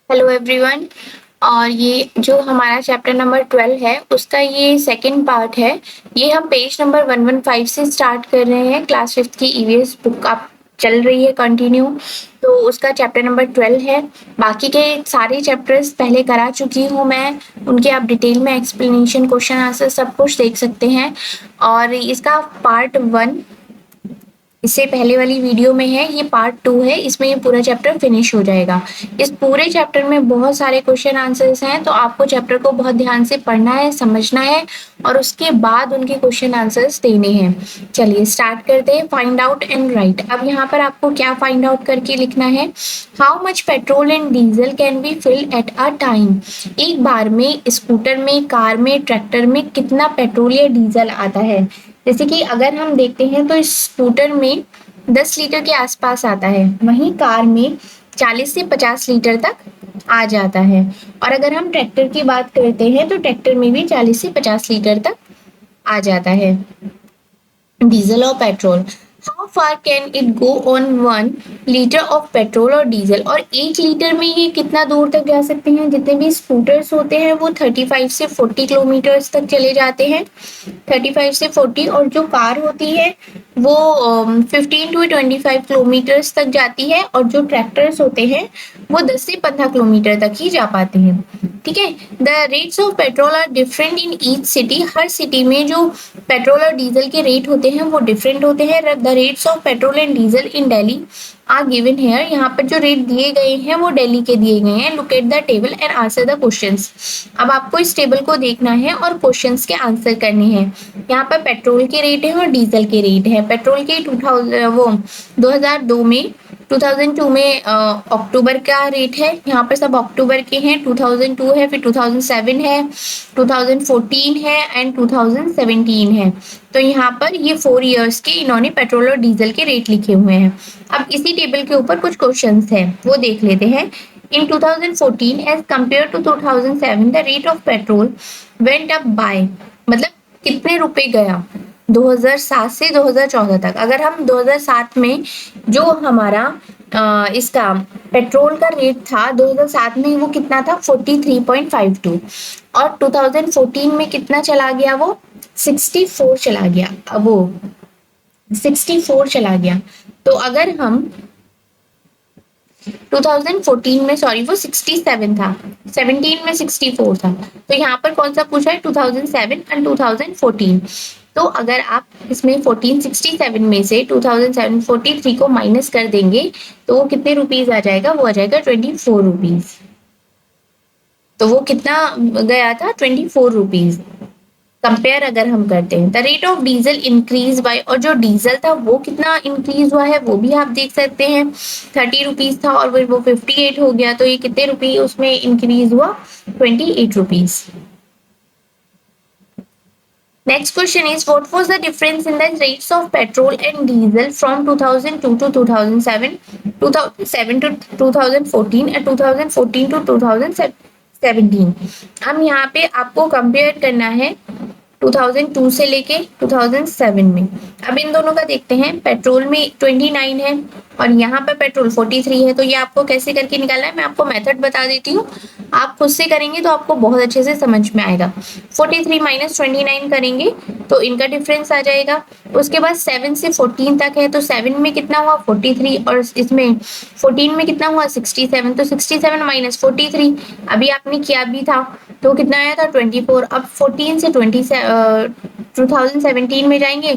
Hello everyone. और ये जो हमारा चैप्टर नंबर 12 है उसका ये सेकंड पार्ट है। ये हम पेज नंबर 115 से स्टार्ट कर रहे हैं। क्लास 5th की ईवीएस बुक आप चल रही है कंटिन्यू, तो उसका चैप्टर नंबर 12 है। बाकी के सारे चैप्टर्स पहले करा चुकी हूँ मैं, उनके आप डिटेल में एक्सप्लेनेशन, क्वेश्चन आंसर सब कुछ देख सकते हैं। और इसका पार्ट 1 इससे पहले वाली वीडियो में है, ये पार्ट 2 है, इसमें ये पूरा चैप्टर फिनिश हो जाएगा। इस पूरे चैप्टर में बहुत सारे क्वेश्चन आंसर्स हैं, तो आपको चैप्टर को बहुत ध्यान से पढ़ना है, समझना है और उसके बाद उनके क्वेश्चन आंसर्स देने हैं। चलिए स्टार्ट करते हैं। Find out and write. अब यहाँ पर आपको क्या फाइंड आउट करके लिखना है? How much petrol and diesel can be filled at a time. एक बार में स्कूटर में, कार में, ट्रैक्टर में कितना पेट्रोल या डीजल आता है। जैसे कि अगर हम देखते हैं तो इस स्कूटर में 10 लीटर के आसपास आता है, वहीं कार में 40 से 50 लीटर तक आ जाता है। और अगर हम ट्रैक्टर की बात करते हैं तो ट्रैक्टर में भी 40 से 50 लीटर तक आ जाता है डीजल और petrol. How far can it go on 1 litre of petrol और डीजल। और 1 लीटर में ये कितना दूर तक जा सकते हैं? जितने भी स्कूटर्स होते हैं वो 35 से 40 किलोमीटर्स तक चले जाते हैं, 35 से 40। और जो कार होती है वो 15 टू 25 किलोमीटर्स तक जाती है, और जो ट्रैक्टर्स होते हैं वो 10 से 15 किलोमीटर तक ही जा पाते हैं। ठीक है। The rates of petrol are different in each city. हर सिटी में जो पेट्रोल और डीजल के रेट होते हैं वो डिफरेंट होते हैं। The rates of petrol and diesel in Delhi are given here. यहाँ पर जो रेट दिए गए हैं वो दिल्ली के दिए गए हैं। Look at the table and answer the questions. अब आपको इस टेबल को देखना है और क्वेश्चंस के आंसर करने हैं। यहाँ पर पेट्रोल के रेट है और डीजल के रेट है। पेट्रोल के 2002 में 2002 में अक्टूबर का रेट है। यहाँ पर सब अक्टूबर के हैं। 2002 है, फिर 2007 है, 2014 है एंड 2017 है। तो यहाँ पर ये 4 इयर्स के इन्होंने पेट्रोल और डीजल के रेट लिखे हुए हैं। अब इसी टेबल के ऊपर कुछ क्वेश्चंस हैं, वो देख लेते हैं। In 2014 as compared to 2007 the rate of petrol went up by, मतलब कितने रुपए गया 2007 से 2014 तक। अगर हम 2007 में जो हमारा इसका पेट्रोल का रेट था 2007 में वो कितना था 43.52, और 2014 में कितना चला गया वो 64 चला गया। अब वो 64 चला गया। तो अगर हम 2014 में, सॉरी वो 67 था, 17 में 64 था, तो यहाँ पर कौन सा पूछा है 2007 एंड 2014। तो अगर आप इसमें 1467 में से 2007 43 को माइनस कर देंगे तो वो कितने रुपीज आ जाएगा? वो आ जाएगा 24 रुपीज। तो वो कितना गया था 24 रुपीज। कंपेयर अगर हम करते हैं the rate of diesel increase by, और जो डीजल था वो कितना इंक्रीज हुआ है वो भी आप देख सकते हैं। 30 रुपीज था और फिर वो 58 हो गया, तो ये कितने रुपये उसमें इंक्रीज हुआ? 28 rupees. Next question is what was the difference in the rates of petrol and diesel from 2002 to 2007, 2007 to 2014 and 2014 to 2017। हम यहाँ पे आपको कंपेयर करना है 2002 से लेके 2007 में। अब इन दोनों का देखते हैं। पेट्रोल में 29 है और यहाँ पर पेट्रोल 43 है, तो ये आपको कैसे करके निकालना है मैं आपको मेथड बता देती हूँ। आप खुद से करेंगे तो आपको बहुत अच्छे से समझ में आएगा। 43 माइनस 29 करेंगे तो इनका डिफरेंस आ जाएगा। उसके बाद 7 से 14 तक है, तो 7 में कितना हुआ 43 और इसमें 14 में कितना हुआ 67, तो 67 माइनस 43 अभी आपने किया भी था, तो कितना आया था 24। अब 14 से 2017 में जाएंगे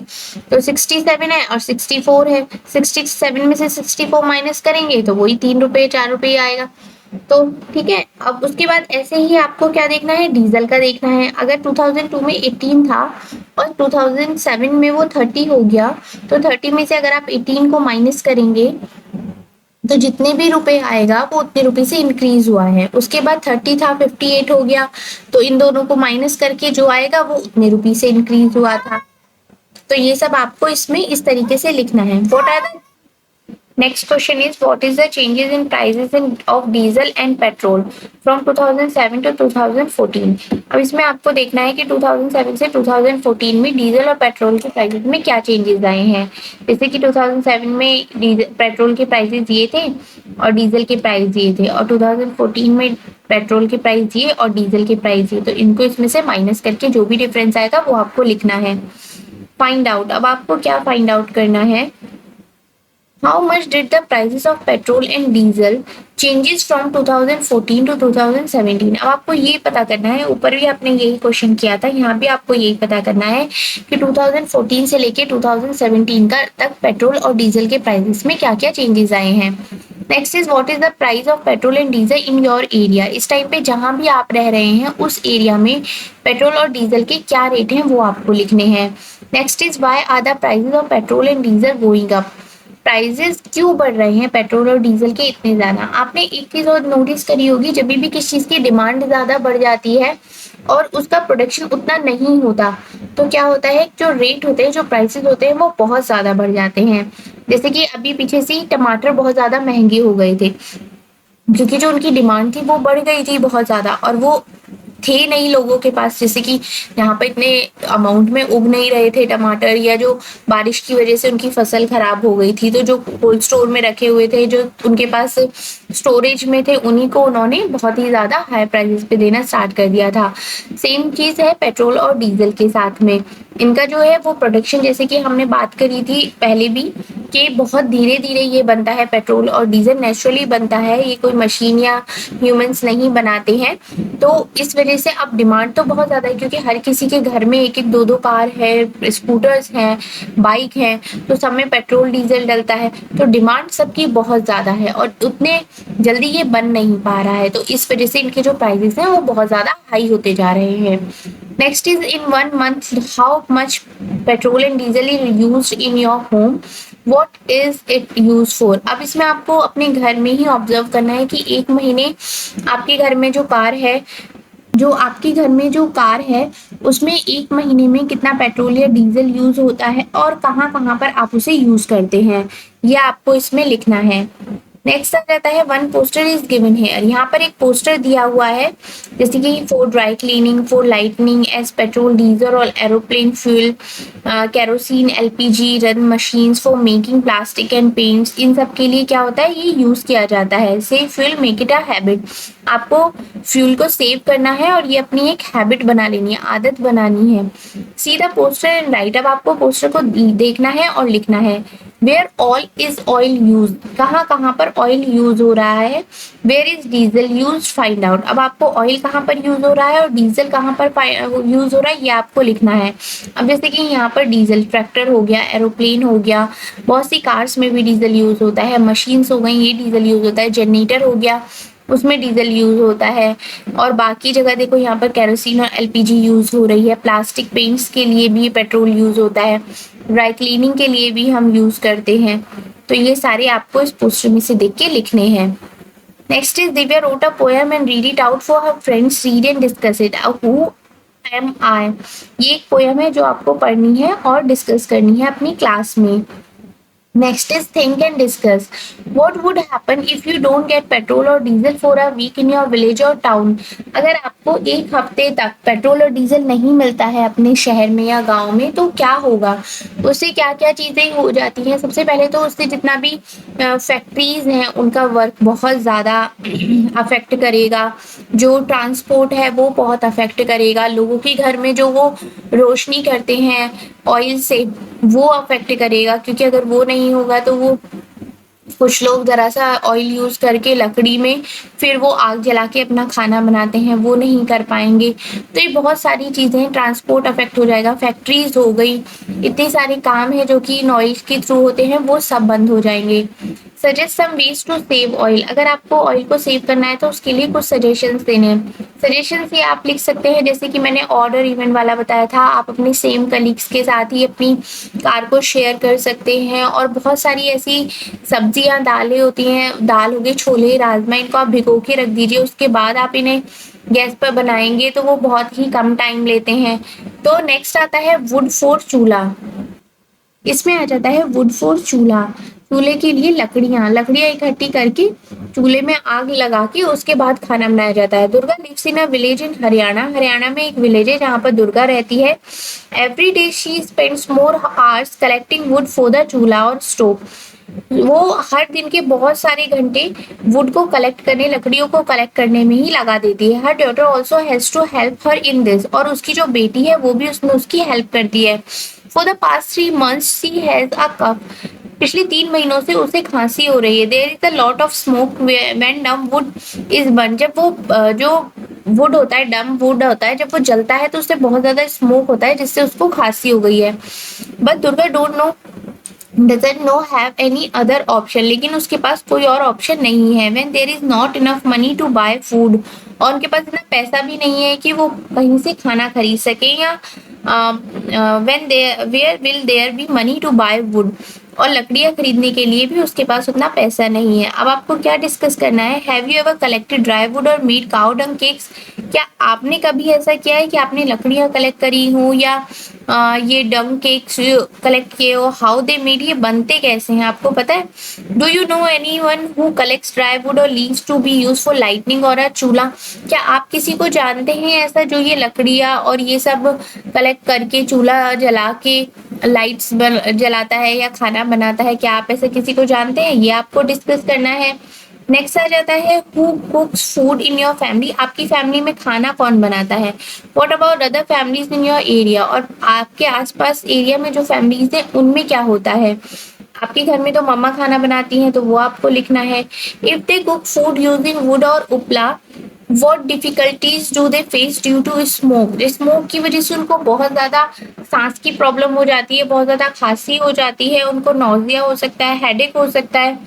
तो 67 है और 64 है। 67 में से 64 माइनस करेंगे तो वही 3 रुपये 4 रुपये आएगा। तो ठीक है। अब उसके बाद ऐसे ही आपको क्या देखना है, डीजल का देखना है। अगर 2002 में 18 था और 2007 में वो 30 हो गया, तो 30 में से अगर आप 18 को माइनस करेंगे तो जितने भी रुपए आएगा वो उतने रुपए से इंक्रीज हुआ है। उसके बाद 30 था 58 हो गया, तो इन दोनों को माइनस करके जो आएगा वो उतने रुपए से इंक्रीज हुआ था। तो ये सब आपको इसमें इस तरीके से लिखना है। What are the Next question is what is the changes in prices of diesel and petrol from 2007 to 2014? अब इसमें आपको देखना है कि 2007 से 2014 में डीजल और पेट्रोल के प्राइसेस में क्या चेंजेस आए हैं। जैसे कि 2007 में पेट्रोल के प्राइसेस ये थे और डीजल के प्राइस ये थे, और 2014 में पेट्रोल के प्राइस ये और डीजल के प्राइस ये, तो इनको इसमें से माइनस करके जो भी डिफरेंस आएगा वो आपको लिखना है। फाइंड आउट, अब आपको क्या फाइंड आउट करना है, How much did the prices of petrol and diesel changes from 2014 to 2017? अब आपको ये पता करना है, ऊपर भी आपने यही क्वेश्चन किया था, यहाँ भी आपको यही पता करना है कि 2014 से लेके 2017 का तक पेट्रोल और डीजल के प्राइसेस में क्या क्या चेंजेस आए हैं। Next is what is the price of petrol and diesel in your area. इस टाइम पे जहां भी आप रह रहे हैं उस एरिया में पेट्रोल और डीजल के क्या रेट हैं वो आपको लिखने हैं। Next is why are the prices of petrol and diesel going up. Prices क्यों बढ़ रहे हैं पेट्रोल और डीजल के इतने ज्यादा। आपने एक चीज और नोटिस करी होगी, जब भी किसी चीज की डिमांड ज्यादा बढ़ जाती है और उसका प्रोडक्शन उतना नहीं होता तो क्या होता है, जो रेट होते हैं, जो प्राइसेस होते हैं वो बहुत ज्यादा बढ़ जाते हैं। जैसे कि अभी पीछे से टमाटर बहुत ज्यादा महंगे हो गए थे क्योंकि जो उनकी डिमांड थी वो बढ़ गई थी बहुत ज्यादा, और वो थे नहीं लोगों के पास, जैसे कि यहाँ पे इतने अमाउंट में उग नहीं रहे थे टमाटर, या जो बारिश की वजह से उनकी फसल खराब हो गई थी तो जो कोल्ड स्टोर में रखे हुए थे, जो उनके पास स्टोरेज में थे, उन्हीं को उन्होंने बहुत ही ज्यादा हाई प्राइसेस पे देना स्टार्ट कर दिया था। सेम चीज है पेट्रोल और डीजल के साथ में, इनका जो है वो प्रोडक्शन, जैसे कि हमने बात करी थी पहले भी कि बहुत धीरे धीरे ये बनता है, पेट्रोल और डीजल नेचुरली बनता है, ये कोई मशीन या ह्यूमंस नहीं बनाते हैं। तो इस वजह से अब डिमांड तो बहुत ज्यादा है क्योंकि हर किसी के घर में एक एक दो दो कार है, स्कूटर्स हैं, बाइक हैं, तो सब में पेट्रोल डीजल डलता है, तो डिमांड सबकी बहुत ज्यादा है और उतने जल्दी ये बन नहीं पा रहा है, तो इस वजह से इनके जो प्राइसेस हैं वो बहुत ज्यादा हाई होते जा रहे हैं। Next is in 1 month how much petrol and diesel is used in your home, what is it use for. अब इसमें आपको अपने घर में ही ऑब्जर्व करना है कि एक महीने आपके घर में जो कार है, जो आपके घर में जो कार है उसमें एक महीने में कितना पेट्रोल या डीजल यूज होता है और कहाँ कहाँ पर आप उसे यूज करते हैं, यह आपको इसमें लिखना है। नेक्स्ट आ जाता है one poster is given here. यहाँ पर एक पोस्टर दिया हुआ है, जैसे कि for dry cleaning, for lightning as petrol diesel और aeroplane fuel, kerosene, LPG, run machines for making plastic and paints, इन सब के लिए क्या होता है, ये यूज किया जाता है। Save fuel make it a habit, आपको फ्यूल को सेव करना है और ये अपनी एक हैबिट बना लेनी है, आदत बनानी है। See the poster and write, अब आपको पोस्टर को देखना है और लिखना है। Where all is oil use, कहाँ कहाँ पर ऑयल यूज हो रहा है। Where is diesel use, find out, अब आपको ऑयल कहाँ पर यूज हो रहा है और डीजल कहाँ पर यूज हो रहा है ये आपको लिखना है। अब जैसे कि यहाँ पर डीजल ट्रैक्टर हो गया, एरोप्लेन हो गया, बहुत सी कार्स में भी डीजल यूज होता है, मशीन्स हो गई ये डीजल यूज होता है, जनरेटर हो गया उसमें डीजल यूज होता है, और बाकी जगह देखो यहाँ पर केरोसिन और एलपीजी यूज हो रही है। प्लास्टिक पेंट्स के लिए भी पेट्रोल यूज होता है, ड्राई क्लीनिंग के लिए भी हम यूज करते हैं। तो ये सारे आपको इस पोस्टर में से देख के लिखने हैं। Next is Divya wrote a poem and read it out for her friends, read and discuss it. Who am I, ये एक पोएम है जो आपको पढ़नी है और डिस्कस करनी है अपनी क्लास में। Next is think and discuss. What would happen if you don't get petrol or diesel for a week in your village or town? अगर आपको एक हफ्ते तक पेट्रोल और डीजल नहीं मिलता है अपने शहर में या गांव में तो क्या होगा, उससे क्या क्या चीजें हो जाती हैं। सबसे पहले तो उससे जितना भी फैक्ट्रीज हैं उनका वर्क बहुत ज़्यादा अफेक्ट करेगा, जो ट्रांसपोर्ट है वो बहुत अफेक्ट करेगा, लोगों के घर में जो वो रोशनी करते हैं ऑयल से वो अफेक्ट करेगा, क्योंकि अगर वो नहीं होगा तो वो कुछ लोग जरा सा ऑयल यूज करके लकड़ी में फिर वो आग जला के अपना खाना बनाते हैं, वो नहीं कर पाएंगे। तो ये बहुत सारी चीजें, ट्रांसपोर्ट अफेक्ट हो जाएगा, फैक्ट्रीज हो गई, इतने सारे काम है जो कि नॉइज के थ्रू होते हैं वो सब बंद हो जाएंगे। Suggest some ways to save oil, अगर आपको ऑयल को सेव करना है तो उसके लिए कुछ सजेशंस देने हैं। सजेशंस ये आप लिख सकते हैं, जैसे कि मैंने ऑर्डर इवेंट वाला बताया था, आप अपने सेम कलीग्स के साथ ही अपनी कार को शेयर कर सकते हैं। और बहुत सारी ऐसी सब्जियां, दालें होती हैं, दाल हो गई, छोले, राजमा, इनको आप भिगो के रख दीजिए, उसके बाद आप इन्हें गैस पर बनाएंगे तो वो बहुत ही कम टाइम लेते हैं। तो नेक्स्ट आता है वुड फॉर चूल्हा। इसमें आ जाता है वुड फॉर चूल्हा, चूल्हे के लिए लकड़ियां इकट्ठी करके चूल्हे में आग लगा के उसके बाद खाना बनाया जाता है। Durga lives in a village in Haryana, Haryana में एक विलेज है जहाँ पर दुर्गा रहती है। Every day she spends more hours collecting wood for the chulha और स्टोव, वो हर दिन के बहुत सारे घंटे वुड को कलेक्ट करने, लकड़ियों को कलेक्ट करने में ही लगा देती है। Her daughter also has to help her in this, और उसकी जो बेटी है वो भी उसमें उसकी हेल्प करती है। For the past 3 months she has a cough, पिछले 3 महीनों से उसे खांसी हो रही है। There is a lot of smoke when damp wood is burn, जब वो जो वुड होता है, डम वुड होता है, जब वो जलता है तो उससे बहुत ज्यादा स्मोक होता है जिससे उसको खांसी हो गई है। But Durga don't know, doesn't know have any other option, लेकिन उसके पास कोई और ऑप्शन नहीं है। when there is not enough money to buy food, और उनके पास इतना पैसा भी नहीं है कि वो कहीं से खाना खरीद सके, या when there where will there be money to buy wood, और लकड़ियां खरीदने के लिए भी उसके पास उतना पैसा नहीं है। अब आपको क्या डिस्कस करना है, have you ever collected dry wood और मेड काउ डंग केक्स, क्या आपने कभी ऐसा किया है कि आपने लकड़ियां कलेक्ट करी हो या ये डंग केक्स कलेक्ट किए हो? हाउ दे मेड, ये बनते कैसे हैं आपको पता है? Do you know anyone who collects dry wood और leaves to be use for lightning और अ चूल्हा, क्या आप किसी को जानते हैं ऐसा जो ये लकड़ियां और ये सब कलेक्ट करके चूल्हा जला के लाइट्स जलाता है या खाना बनाता है? क्या आप ऐसे किसी को जानते हैं? ये आपको डिस्कस करना है। नेक्स्ट आ जाता है who कुक्स food in your family, आपकी फैमिली में खाना कौन बनाता है? What about other families in your area, और आपके आसपास एरिया में जो फैमिलीज है उनमें क्या होता है? आपके घर में तो मम्मा खाना बनाती हैं तो वो आपको लिखना है। If they cook food using would और उपला, what difficulties do they face due to smoke, smoke की वजह से उनको बहुत ज्यादा सांस की प्रॉब्लम हो जाती है, बहुत ज्यादा खांसी हो जाती है, उनको नौजिया हो सकता है, हेडेक हो सकता है,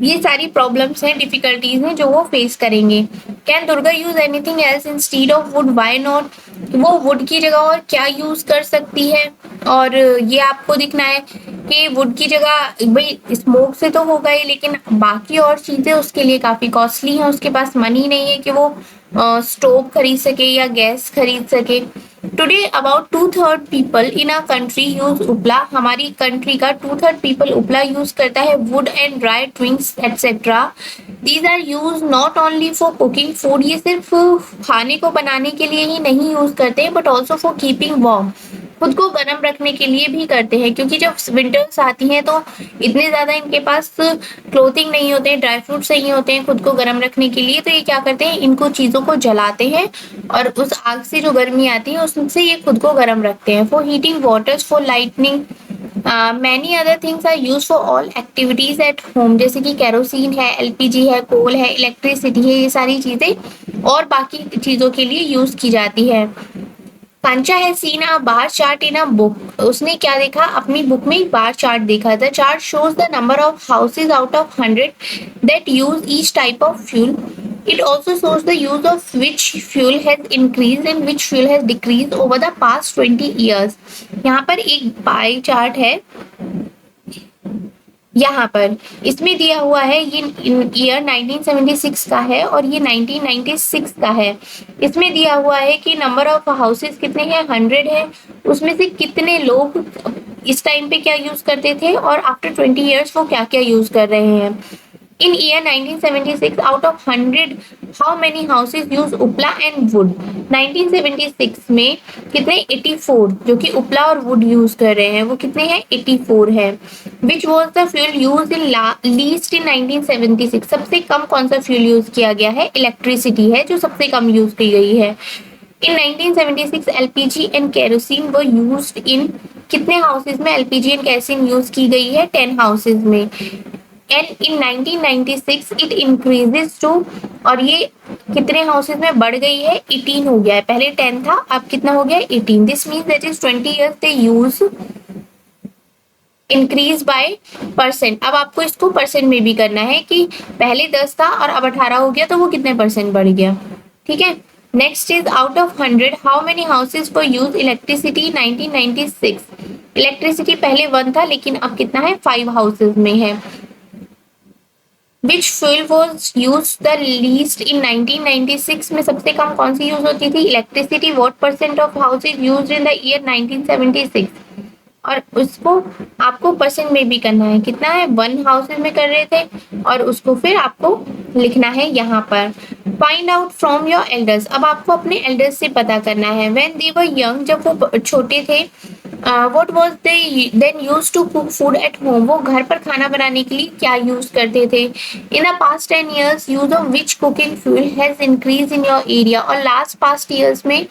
ये सारी प्रॉब्लम्स हैं, डिफिकल्टीज हैं जो वो फेस करेंगे। Can Durga use anything else instead of would, why not, वो वुड की जगह और क्या यूज कर सकती है? और ये आपको दिखना है कि वुड की जगह, भाई स्मोक से तो होगा ही लेकिन बाकी और चीजें उसके लिए काफी कॉस्टली हैं, उसके पास मनी नहीं है कि वो स्टोव खरीद सके या गैस खरीद सके। Today about 2/3 people in a country use उपला, हमारी कंट्री का 2/3 पीपल उपला यूज करता है। Wood and dry twigs etcetera, these are use not only for cooking food, ये सिर्फ खाने को बनाने के लिए ही नहीं यूज करते but also for keeping warm, खुद को गर्म रखने के लिए भी करते हैं, क्योंकि जब विंटर्स आती हैं तो इतने ज्यादा इनके पास क्लोथिंग नहीं होते हैं, ड्राई फ्रूट्स नहीं होते हैं खुद को गर्म रखने के लिए, तो ये क्या करते हैं, इनको चीजों को जलाते हैं और उस आग से जो गर्मी आती है उससे ये खुद को गर्म रखते हैं। For heating waters, for lightning, many other things are use for all activities at home, जैसे कि केरोसिन है, एलपीजी है, कोल है, इलेक्ट्रिसिटी है, ये सारी चीजें और बाकी चीजों के लिए यूज की जाती है। कांचा है seen a bar chart in a book, उसने क्या देखा अपनी बुक में एक बार चार्ट देखा। The chart shows the number of houses out of 100 that use each type of fuel, it also shows the use of which fuel has increase and which fuel has decrease over the past 20 years. यहाँ पर एक pie chart है, यहाँ पर इसमें दिया हुआ है, ये ईयर 1976 का है और ये 1996 का है। इसमें दिया हुआ है कि नंबर ऑफ हाउसेस कितने हैं, 100 है, उसमें से कितने लोग इस टाइम पे क्या यूज करते थे और आफ्टर 20 इयर्स वो क्या क्या यूज कर रहे हैं। In year 1976, out of 100, how many houses use उपला and wood? 1976 में कितने, 84, जो कि उपला और wood यूज कर रहे हैं, वो कितने हैं, 84 है। Which was the fuel used in least in 1976? सबसे कम कौन सा फ्यूल यूज किया गया है, इलेक्ट्रिसिटी है जो सबसे कम यूज की गई है। In 1976, LPG and kerosene were used in, कितने हाउसेज में एलपीजी एंड केरोसिन यूज की गई है, 10 हाउसेज में। And in 1996 it increases to, और ये कितने हाउसेज में बढ़ गई है, 18 हो गया है, पहले 10 था अब कितना हो गया, 18। This means that is 20 years they use increase by percent. अब आपको इसको परसेंट में भी करना है कि पहले 10 था और अब 18 हो गया तो वो कितने परसेंट बढ़ गया, ठीक है। Next is out of 100 how many houses for use electricity 1996, electricity पहले 1 था लेकिन अब कितना है, 5 हाउसेज में है। Which fuel was used the least in 1996, में सबसे कम कौन सी यूज होती थी, electricity. What percent of houses used in the year 1976, और उसको आपको परसेंट में भी करना है। कितना है, 1 हाउसेज में कर रहे थे और उसको फिर आपको लिखना है यहाँ पर। Find out from your elders, अब आपको अपने एल्डर्स से पता करना है। व्हेन दे वर यंग, जब वो छोटे थे, what was they then used to cook food at home, वो घर पर खाना बनाने के लिए क्या यूज करते थे। In the past 10 years use of which cooking fuel has increase in your area, और लास्ट पास्ट ईयर्स में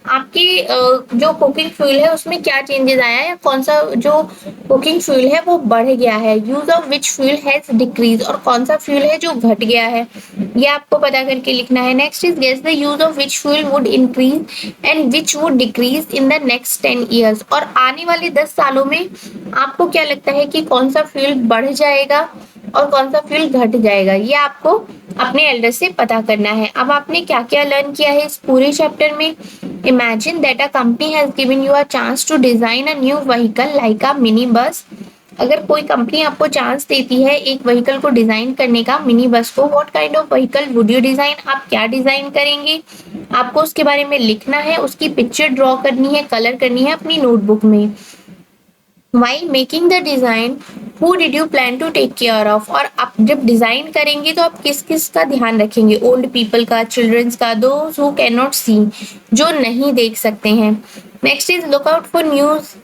आपके जो कुकिंग फ्यूल है उसमें क्या चेंजेस आया है, या कौन सा जो कुकिंग फ्यूल है वो बढ़ गया है। Use of which fuel has decrease, और कौन सा फ्यूल है जो घट गया है, ये आपको पता करके लिखना है। Next is guess the use of which fuel wood increase and which wood decrease in the next 10 years, और आने वाले 10 सालों में आपको क्या लगता है कि कौन सा फ्यूल बढ़ जाएगा और कौन सा फ्यूल घट जाएगा, ये आपको अपने एल्डर से पता करना है। अब आपने क्या क्या लर्न किया है इस पूरे चैप्टर में। Imagine that a company has given you a chance to design a new vehicle like a mini bus, अगर कोई कंपनी आपको चांस देती है एक व्हीकल को डिजाइन करने का, मिनी बस को, what kind of vehicle would you design, आप क्या डिजाइन करेंगे, आपको उसके बारे में लिखना है, उसकी पिक्चर ड्रॉ करनी है, कलर करनी है अपनी नोटबुक में। While making the design, who did you plan to take care of, और आप जब डिजाइन करेंगे तो आप किस किस का ध्यान रखेंगे, ओल्ड पीपल का, चिल्ड्रंस का, दोज हु कैन नॉट सी, जो नहीं देख सकते हैं। Next is look out for news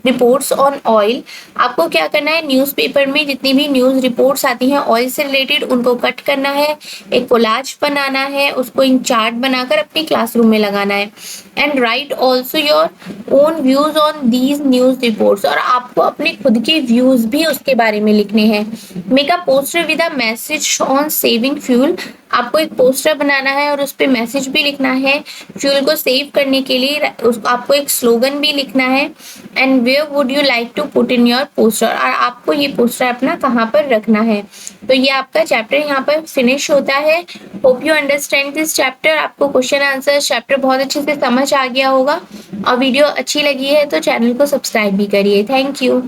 reports on oil, आपको क्या करना है, न्यूज़पेपर में जितनी भी न्यूज रिपोर्ट्स आती हैं ऑयल से रिलेटेड उनको कट करना है, एक कोलाज बनाना है, उसको इन चार्ट बनाकर अपनी क्लासरूम में लगाना है। And right also your own views on these news reports, और आपको अपने खुद के व्यूज भी उसके बारे में लिखने हैं। Make a poster with a message on saving fuel, आपको एक पोस्टर बनाना है और उस पर मैसेज भी लिखना है फ्यूल को सेव करने के लिए, आपको एक स्लोगन भी लिखना है। And where would you like to put in your poster, और आपको ये पोस्टर अपना कहाँ पर रखना है। तो ये आपका चैप्टर यहाँ पर फिनिश होता है। Hope you understand this chapter, आपको क्वेश्चन आंसर चैप्टर बहुत अच्छे से समझ आ गया होगा, और वीडियो अच्छी लगी है तो चैनल को सब्सक्राइब भी करिए। Thank you.